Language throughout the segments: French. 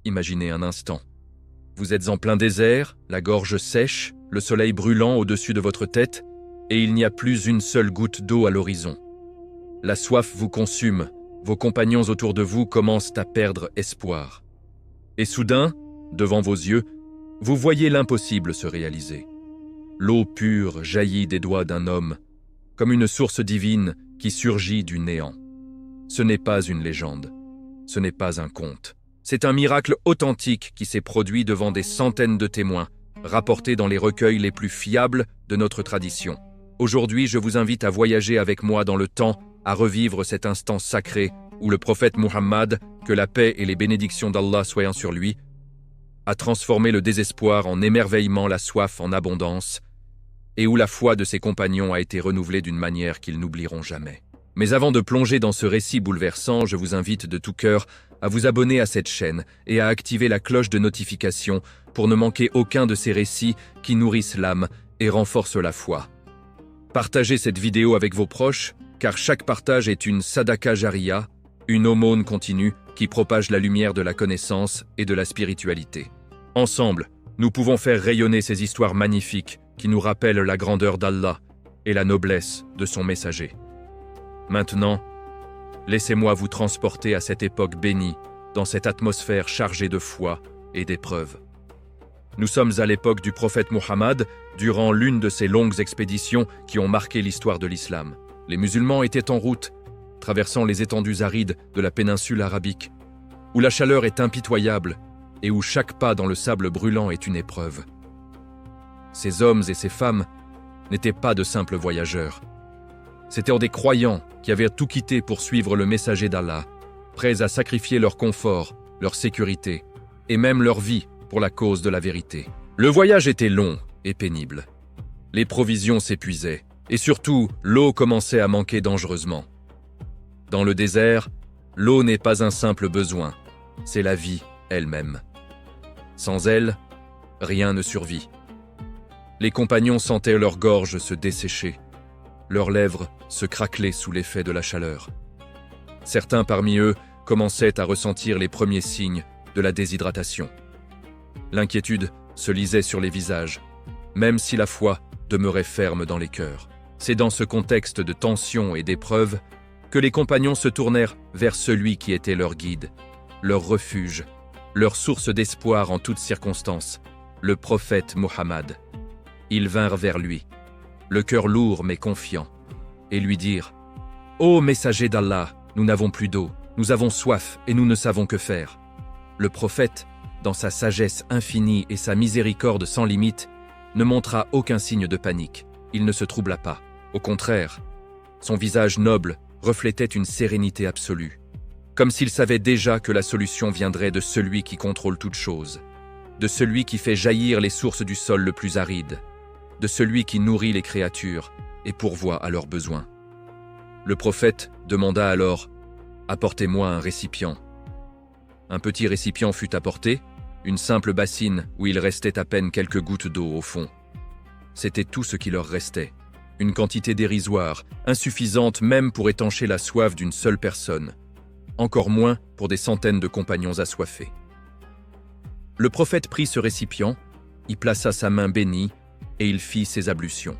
Imaginez un instant. Vous êtes en plein désert, la gorge sèche, le soleil brûlant au-dessus de votre tête, et il n'y a plus une seule goutte d'eau à l'horizon. La soif vous consume, vos compagnons autour de vous commencent à perdre espoir. Et soudain, devant vos yeux, vous voyez l'impossible se réaliser. L'eau pure jaillit des doigts d'un homme, comme une source divine qui surgit du néant. Ce n'est pas une légende, ce n'est pas un conte. C'est un miracle authentique qui s'est produit devant des centaines de témoins, rapportés dans les recueils les plus fiables de notre tradition. Aujourd'hui, je vous invite à voyager avec moi dans le temps, à revivre cet instant sacré où le prophète Muhammad, que la paix et les bénédictions d'Allah soient sur lui, a transformé le désespoir en émerveillement, la soif en abondance, et où la foi de ses compagnons a été renouvelée d'une manière qu'ils n'oublieront jamais. Mais avant de plonger dans ce récit bouleversant, je vous invite de tout cœur à vous abonner à cette chaîne et à activer la cloche de notification pour ne manquer aucun de ces récits qui nourrissent l'âme et renforcent la foi. Partagez cette vidéo avec vos proches, car chaque partage est une sadaka jariya, une aumône continue qui propage la lumière de la connaissance et de la spiritualité. Ensemble, nous pouvons faire rayonner ces histoires magnifiques qui nous rappellent la grandeur d'Allah et la noblesse de son messager. Maintenant, laissez-moi vous transporter à cette époque bénie, dans cette atmosphère chargée de foi et d'épreuves. Nous sommes à l'époque du prophète Muhammad, durant l'une de ces longues expéditions qui ont marqué l'histoire de l'islam. Les musulmans étaient en route, traversant les étendues arides de la péninsule arabique, où la chaleur est impitoyable et où chaque pas dans le sable brûlant est une épreuve. Ces hommes et ces femmes n'étaient pas de simples voyageurs. C'étaient des croyants qui avaient tout quitté pour suivre le messager d'Allah, prêts à sacrifier leur confort, leur sécurité et même leur vie pour la cause de la vérité. Le voyage était long et pénible. Les provisions s'épuisaient et surtout, l'eau commençait à manquer dangereusement. Dans le désert, l'eau n'est pas un simple besoin, c'est la vie elle-même. Sans elle, rien ne survit. Les compagnons sentaient leur gorge se dessécher, leurs lèvres se craquelaient sous l'effet de la chaleur. Certains parmi eux commençaient à ressentir les premiers signes de la déshydratation. L'inquiétude se lisait sur les visages, même si la foi demeurait ferme dans les cœurs. C'est dans ce contexte de tension et d'épreuve que les compagnons se tournèrent vers celui qui était leur guide, leur refuge, leur source d'espoir en toutes circonstances, le prophète Muhammad. Ils vinrent vers lui, le cœur lourd mais confiant, et lui dirent « Ô messager d'Allah, nous n'avons plus d'eau, nous avons soif et nous ne savons que faire. » Le prophète, dans sa sagesse infinie et sa miséricorde sans limite, ne montra aucun signe de panique. Il ne se troubla pas. Au contraire, son visage noble reflétait une sérénité absolue, comme s'il savait déjà que la solution viendrait de celui qui contrôle toutes choses, de celui qui fait jaillir les sources du sol le plus aride, de celui qui nourrit les créatures et pourvoit à leurs besoins. Le prophète demanda alors « Apportez-moi un récipient ». Un petit récipient fut apporté, une simple bassine où il restait à peine quelques gouttes d'eau au fond. C'était tout ce qui leur restait, une quantité dérisoire, insuffisante même pour étancher la soif d'une seule personne, encore moins pour des centaines de compagnons assoiffés. Le prophète prit ce récipient, y plaça sa main bénie et il fit ses ablutions.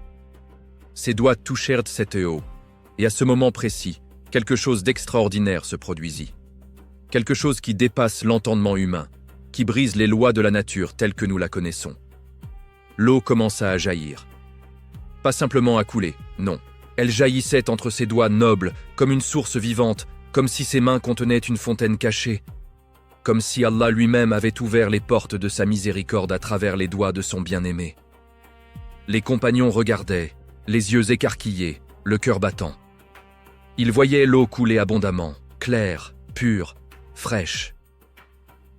Ses doigts touchèrent cette eau, et à ce moment précis, quelque chose d'extraordinaire se produisit. Quelque chose qui dépasse l'entendement humain, qui brise les lois de la nature telles que nous la connaissons. L'eau commença à jaillir. Pas simplement à couler, non. Elle jaillissait entre ses doigts nobles, comme une source vivante, comme si ses mains contenaient une fontaine cachée, comme si Allah lui-même avait ouvert les portes de sa miséricorde à travers les doigts de son bien-aimé. Les compagnons regardaient, les yeux écarquillés, le cœur battant. Ils voyaient l'eau couler abondamment, claire, pure, fraîche.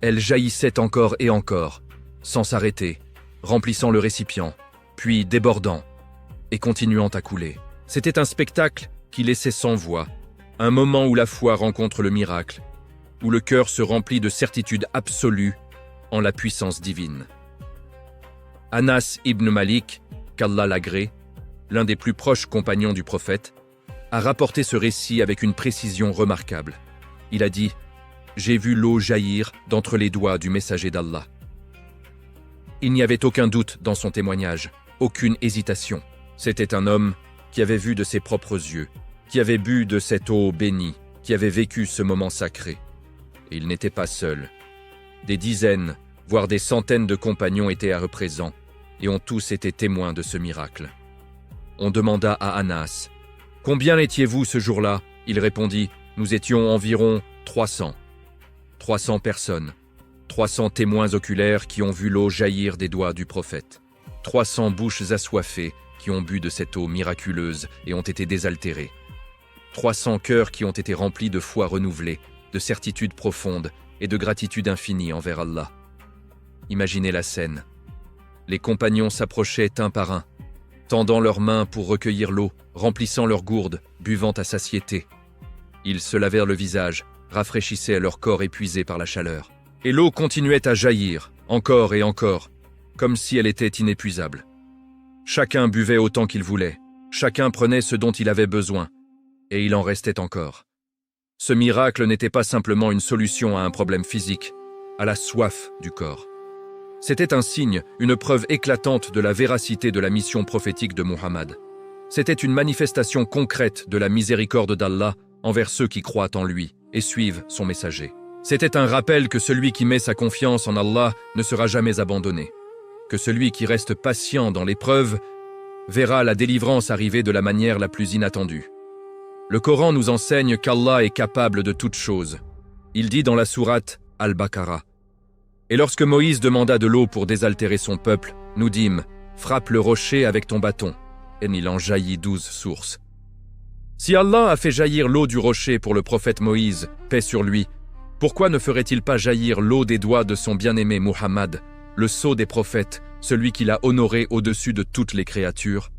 Elle jaillissait encore et encore, sans s'arrêter, remplissant le récipient, puis débordant et continuant à couler. C'était un spectacle qui laissait sans voix, un moment où la foi rencontre le miracle, où le cœur se remplit de certitude absolue en la puissance divine. Anas ibn Malik, qu'Allah l'agrée, l'un des plus proches compagnons du prophète, a rapporté ce récit avec une précision remarquable. Il a dit j'ai vu l'eau jaillir d'entre les doigts du messager d'Allah. Il n'y avait aucun doute dans son témoignage, aucune hésitation. C'était un homme qui avait vu de ses propres yeux, qui avait bu de cette eau bénie, qui avait vécu ce moment sacré. Et il n'était pas seul. Des dizaines, voire des centaines de compagnons étaient à présent et ont tous été témoins de ce miracle. On demanda à Anas, « Combien étiez-vous ce jour-là » Il répondit, « Nous étions environ 300. 300 personnes, 300 témoins oculaires qui ont vu l'eau jaillir des doigts du prophète. 300 bouches assoiffées qui ont bu de cette eau miraculeuse et ont été désaltérées. 300 cœurs qui ont été remplis de foi renouvelée, de certitude profonde et de gratitude infinie envers Allah. » Imaginez la scène. Les compagnons s'approchaient un par un, tendant leurs mains pour recueillir l'eau, remplissant leurs gourdes, buvant à satiété. Ils se lavèrent le visage, rafraîchissaient leur corps épuisé par la chaleur. Et l'eau continuait à jaillir, encore et encore, comme si elle était inépuisable. Chacun buvait autant qu'il voulait, chacun prenait ce dont il avait besoin, et il en restait encore. Ce miracle n'était pas simplement une solution à un problème physique, à la soif du corps. C'était un signe, une preuve éclatante de la véracité de la mission prophétique de Muhammad. C'était une manifestation concrète de la miséricorde d'Allah envers ceux qui croient en lui et suivent son messager. C'était un rappel que celui qui met sa confiance en Allah ne sera jamais abandonné, que celui qui reste patient dans l'épreuve verra la délivrance arriver de la manière la plus inattendue. Le Coran nous enseigne qu'Allah est capable de toutes choses. Il dit dans la sourate Al-Baqarah, « Et lorsque Moïse demanda de l'eau pour désaltérer son peuple, nous dîmes, frappe le rocher avec ton bâton, et il en jaillit 12 sources. » Si Allah a fait jaillir l'eau du rocher pour le prophète Moïse, paix sur lui, pourquoi ne ferait-il pas jaillir l'eau des doigts de son bien-aimé Muhammad, le sceau des prophètes, celui qu'il a honoré au-dessus de toutes les créatures?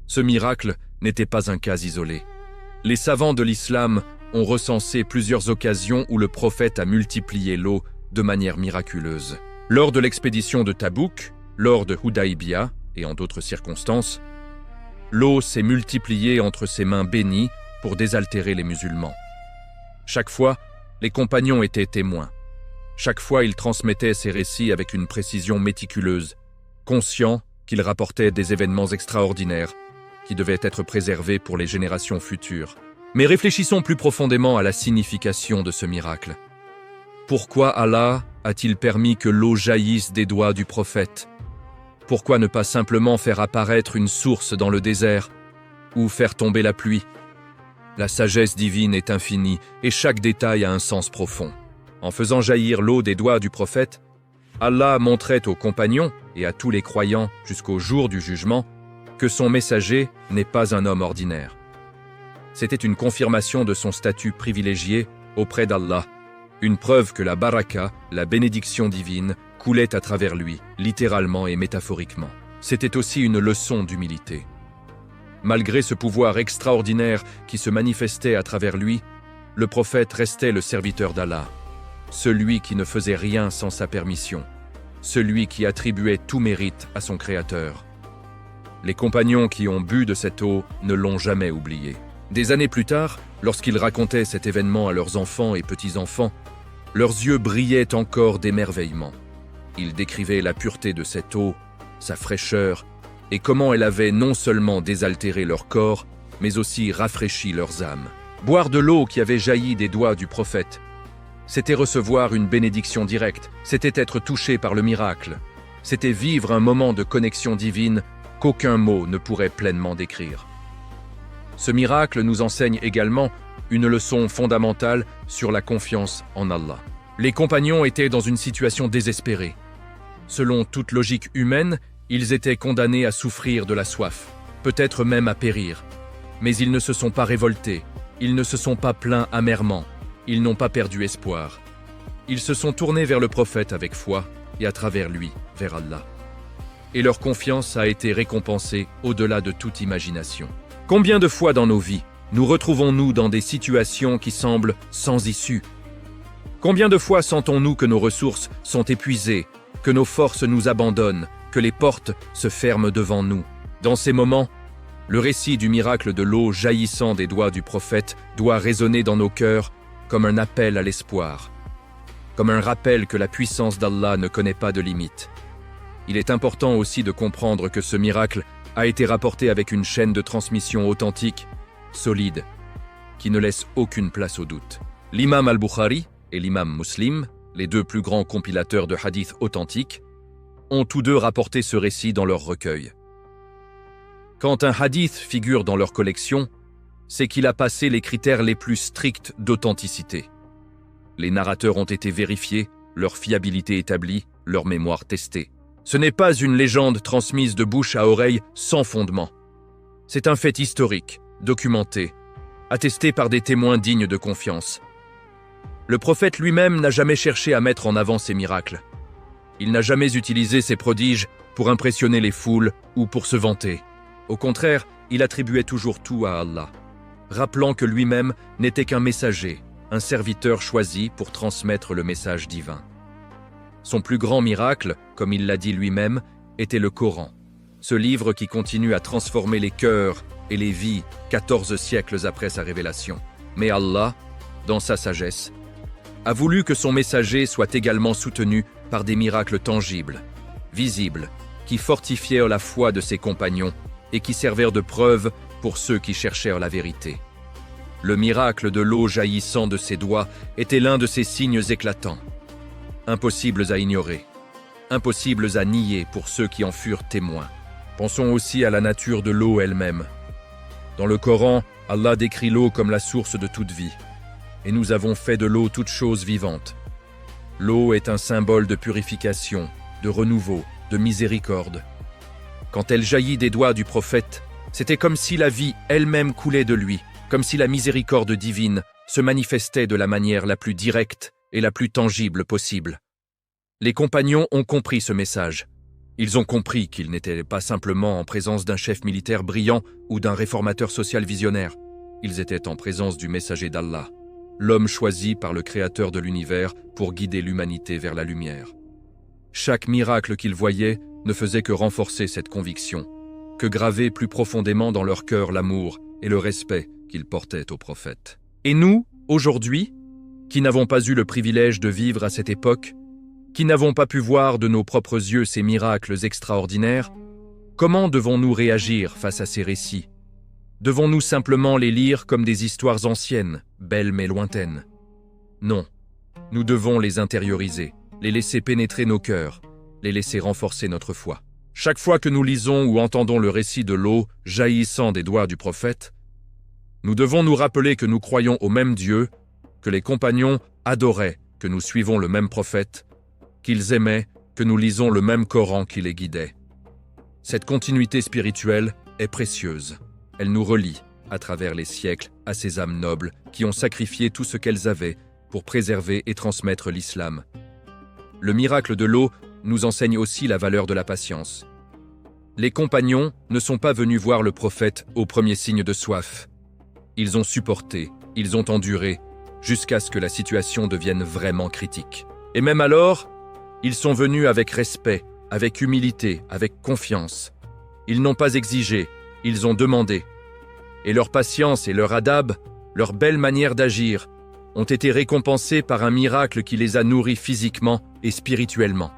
Ce miracle n'était pas un cas isolé. Les savants de l'islam ont recensé plusieurs occasions où le prophète a multiplié l'eau de manière miraculeuse. Lors de l'expédition de Tabouk, lors de Hudaybiyah et en d'autres circonstances, l'eau s'est multipliée entre ses mains bénies pour désaltérer les musulmans. Chaque fois, les compagnons étaient témoins. Chaque fois, ils transmettaient ces récits avec une précision méticuleuse, conscients qu'ils rapportaient des événements extraordinaires qui devaient être préservés pour les générations futures. Mais réfléchissons plus profondément à la signification de ce miracle. Pourquoi Allah a-t-il permis que l'eau jaillisse des doigts du prophète? Pourquoi ne pas simplement faire apparaître une source dans le désert ou faire tomber la pluie? La sagesse divine est infinie et chaque détail a un sens profond. En faisant jaillir l'eau des doigts du prophète, Allah montrait aux compagnons et à tous les croyants jusqu'au jour du jugement que son messager n'est pas un homme ordinaire. C'était une confirmation de son statut privilégié auprès d'Allah, une preuve que la baraka, la bénédiction divine, coulait à travers lui, littéralement et métaphoriquement. C'était aussi une leçon d'humilité. Malgré ce pouvoir extraordinaire qui se manifestait à travers lui, le prophète restait le serviteur d'Allah, celui qui ne faisait rien sans sa permission, celui qui attribuait tout mérite à son Créateur. Les compagnons qui ont bu de cette eau ne l'ont jamais oublié. Des années plus tard, lorsqu'ils racontaient cet événement à leurs enfants et petits-enfants, leurs yeux brillaient encore d'émerveillement. Ils décrivaient la pureté de cette eau, sa fraîcheur, et comment elle avait non seulement désaltéré leur corps, mais aussi rafraîchi leurs âmes. Boire de l'eau qui avait jailli des doigts du prophète, c'était recevoir une bénédiction directe, c'était être touché par le miracle, c'était vivre un moment de connexion divine qu'aucun mot ne pourrait pleinement décrire. Ce miracle nous enseigne également une leçon fondamentale sur la confiance en Allah. Les compagnons étaient dans une situation désespérée. Selon toute logique humaine, ils étaient condamnés à souffrir de la soif, peut-être même à périr. Mais ils ne se sont pas révoltés, ils ne se sont pas plaints amèrement, ils n'ont pas perdu espoir. Ils se sont tournés vers le prophète avec foi et à travers lui, vers Allah. Et leur confiance a été récompensée au-delà de toute imagination. Combien de fois dans nos vies, nous retrouvons-nous dans des situations qui semblent sans issue? Combien de fois sentons-nous que nos ressources sont épuisées, que nos forces nous abandonnent, que les portes se ferment devant nous? Dans ces moments, le récit du miracle de l'eau jaillissant des doigts du prophète doit résonner dans nos cœurs comme un appel à l'espoir. comme un rappel que la puissance d'Allah ne connaît pas de limite. Il est important aussi de comprendre que ce miracle a été rapporté avec une chaîne de transmission authentique, solide, qui ne laisse aucune place au doute. L'imam al-Bukhari et l'imam Muslim, les deux plus grands compilateurs de hadiths authentiques, ont tous deux rapporté ce récit dans leur recueil. Quand un hadith figure dans leur collection, c'est qu'il a passé les critères les plus stricts d'authenticité. Les narrateurs ont été vérifiés, leur fiabilité établie, leur mémoire testée. Ce n'est pas une légende transmise de bouche à oreille sans fondement. C'est un fait historique, documenté, attesté par des témoins dignes de confiance. Le prophète lui-même n'a jamais cherché à mettre en avant ses miracles. Il n'a jamais utilisé ses prodiges pour impressionner les foules ou pour se vanter. Au contraire, il attribuait toujours tout à Allah, rappelant que lui-même n'était qu'un messager, un serviteur choisi pour transmettre le message divin. Son plus grand miracle, comme il l'a dit lui-même, était le Coran, ce livre qui continue à transformer les cœurs et les vies 14 siècles après sa révélation. Mais Allah, dans sa sagesse, a voulu que son messager soit également soutenu par des miracles tangibles, visibles, qui fortifièrent la foi de ses compagnons et qui servirent de preuve pour ceux qui cherchèrent la vérité. Le miracle de l'eau jaillissant de ses doigts était l'un de ces signes éclatants, impossibles à ignorer, impossibles à nier pour ceux qui en furent témoins. Pensons aussi à la nature de l'eau elle-même. Dans le Coran, Allah décrit l'eau comme la source de toute vie, et nous avons fait de l'eau toute chose vivante. L'eau est un symbole de purification, de renouveau, de miséricorde. Quand elle jaillit des doigts du prophète, c'était comme si la vie elle-même coulait de lui, comme si la miséricorde divine se manifestait de la manière la plus directe et la plus tangible possible. Les compagnons ont compris ce message. Ils ont compris qu'ils n'étaient pas simplement en présence d'un chef militaire brillant ou d'un réformateur social visionnaire. Ils étaient en présence du messager d'Allah, l'homme choisi par le Créateur de l'univers pour guider l'humanité vers la lumière. Chaque miracle qu'ils voyaient ne faisait que renforcer cette conviction, que graver plus profondément dans leur cœur l'amour et le respect qu'ils portaient au prophète. Et nous, aujourd'hui, qui n'avons pas eu le privilège de vivre à cette époque, qui n'avons pas pu voir de nos propres yeux ces miracles extraordinaires, comment devons-nous réagir face à ces récits? Devons-nous simplement les lire comme des histoires anciennes, belles mais lointaines? Non, nous devons les intérioriser, les laisser pénétrer nos cœurs, les laisser renforcer notre foi. Chaque fois que nous lisons ou entendons le récit de l'eau jaillissant des doigts du prophète, nous devons nous rappeler que nous croyons au même Dieu, que les compagnons adoraient, que nous suivons le même prophète, qu'ils aimaient, que nous lisons le même Coran qui les guidait. Cette continuité spirituelle est précieuse. Elle nous relie, à travers les siècles, à ces âmes nobles qui ont sacrifié tout ce qu'elles avaient pour préserver et transmettre l'islam. Le miracle de l'eau nous enseigne aussi la valeur de la patience. Les compagnons ne sont pas venus voir le prophète au premier signe de soif. Ils ont supporté, ils ont enduré, jusqu'à ce que la situation devienne vraiment critique. Et même alors, ils sont venus avec respect, avec humilité, avec confiance. Ils n'ont pas exigé, ils ont demandé. Et leur patience et leur adab, leur belle manière d'agir, ont été récompensés par un miracle qui les a nourris physiquement et spirituellement.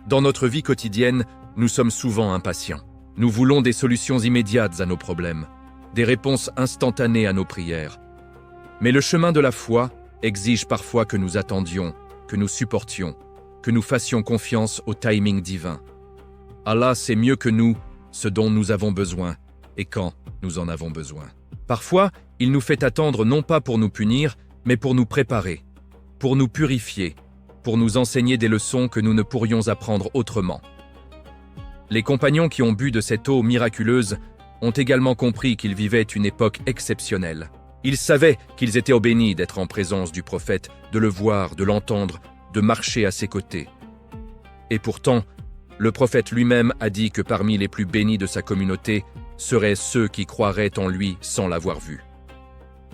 Dans notre vie quotidienne, nous sommes souvent impatients. Nous voulons des solutions immédiates à nos problèmes, des réponses instantanées à nos prières. Mais le chemin de la foi exige parfois que nous attendions, que nous supportions, que nous fassions confiance au timing divin. Allah sait mieux que nous ce dont nous avons besoin et quand nous en avons besoin. Parfois, il nous fait attendre non pas pour nous punir, mais pour nous préparer, pour nous purifier, pour nous enseigner des leçons que nous ne pourrions apprendre autrement. Les compagnons qui ont bu de cette eau miraculeuse ont également compris qu'ils vivaient une époque exceptionnelle. Ils savaient qu'ils étaient bénis d'être en présence du prophète, de le voir, de l'entendre, de marcher à ses côtés. Et pourtant, le prophète lui-même a dit que parmi les plus bénis de sa communauté seraient ceux qui croiraient en lui sans l'avoir vu.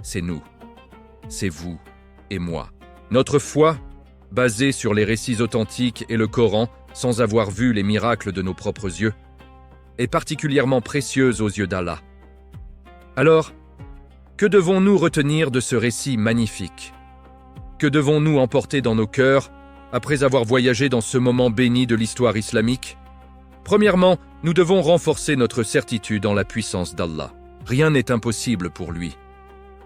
C'est nous, c'est vous et moi. Notre foi, basée sur les récits authentiques et le Coran, sans avoir vu les miracles de nos propres yeux, est particulièrement précieuse aux yeux d'Allah. Alors, que devons-nous retenir de ce récit magnifique? Que devons-nous emporter dans nos cœurs après avoir voyagé dans ce moment béni de l'histoire islamique? Premièrement, nous devons renforcer notre certitude en la puissance d'Allah. Rien n'est impossible pour lui.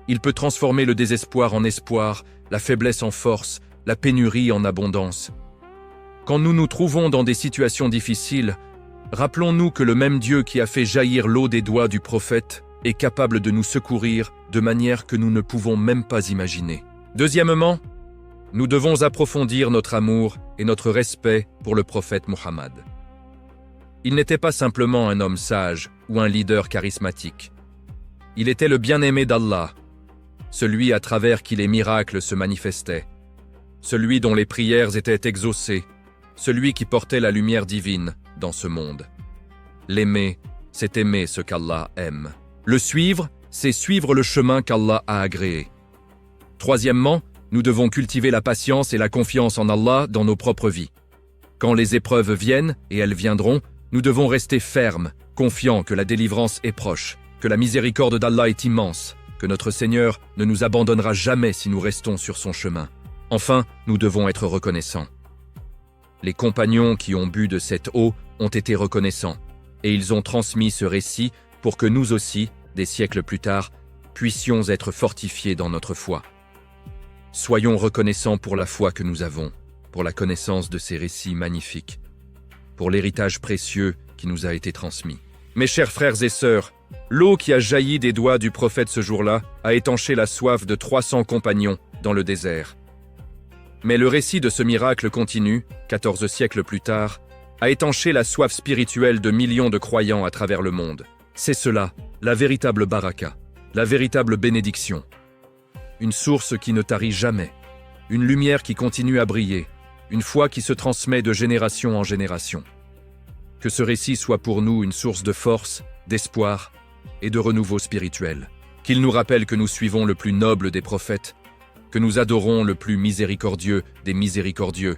Il peut transformer le désespoir en espoir, la faiblesse en force, la pénurie en abondance. Quand nous nous trouvons dans des situations difficiles, rappelons-nous que le même Dieu qui a fait jaillir l'eau des doigts du prophète est capable de nous secourir de manière que nous ne pouvons même pas imaginer. Deuxièmement, nous devons approfondir notre amour et notre respect pour le prophète Muhammad. Il n'était pas simplement un homme sage ou un leader charismatique. Il était le bien-aimé d'Allah, celui à travers qui les miracles se manifestaient, celui dont les prières étaient exaucées, celui qui portait la lumière divine dans ce monde. L'aimer, c'est aimer ce qu'Allah aime. Le suivre, c'est suivre le chemin qu'Allah a agréé. Troisièmement, nous devons cultiver la patience et la confiance en Allah dans nos propres vies. Quand les épreuves viennent, et elles viendront, nous devons rester fermes, confiants que la délivrance est proche, que la miséricorde d'Allah est immense, que notre Seigneur ne nous abandonnera jamais si nous restons sur son chemin. Enfin, nous devons être reconnaissants. Les compagnons qui ont bu de cette eau ont été reconnaissants, et ils ont transmis ce récit pour que nous aussi, des siècles plus tard, puissions être fortifiés dans notre foi. Soyons reconnaissants pour la foi que nous avons, pour la connaissance de ces récits magnifiques, pour l'héritage précieux qui nous a été transmis. Mes chers frères et sœurs, l'eau qui a jailli des doigts du prophète ce jour-là a étanché la soif de 300 compagnons dans le désert. Mais le récit de ce miracle continu, 14 siècles plus tard, a étanché la soif spirituelle de millions de croyants à travers le monde. C'est cela, la véritable baraka, la véritable bénédiction. Une source qui ne tarit jamais, une lumière qui continue à briller, une foi qui se transmet de génération en génération. Que ce récit soit pour nous une source de force, d'espoir et de renouveau spirituel. Qu'il nous rappelle que nous suivons le plus noble des prophètes, que nous adorons le plus miséricordieux des miséricordieux,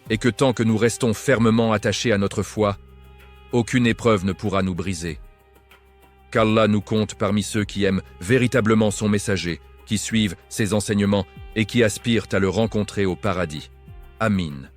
et que tant que nous restons fermement attachés à notre foi, aucune épreuve ne pourra nous briser. Qu'Allah nous compte parmi ceux qui aiment véritablement son messager, qui suivent ses enseignements et qui aspirent à le rencontrer au paradis. Amin.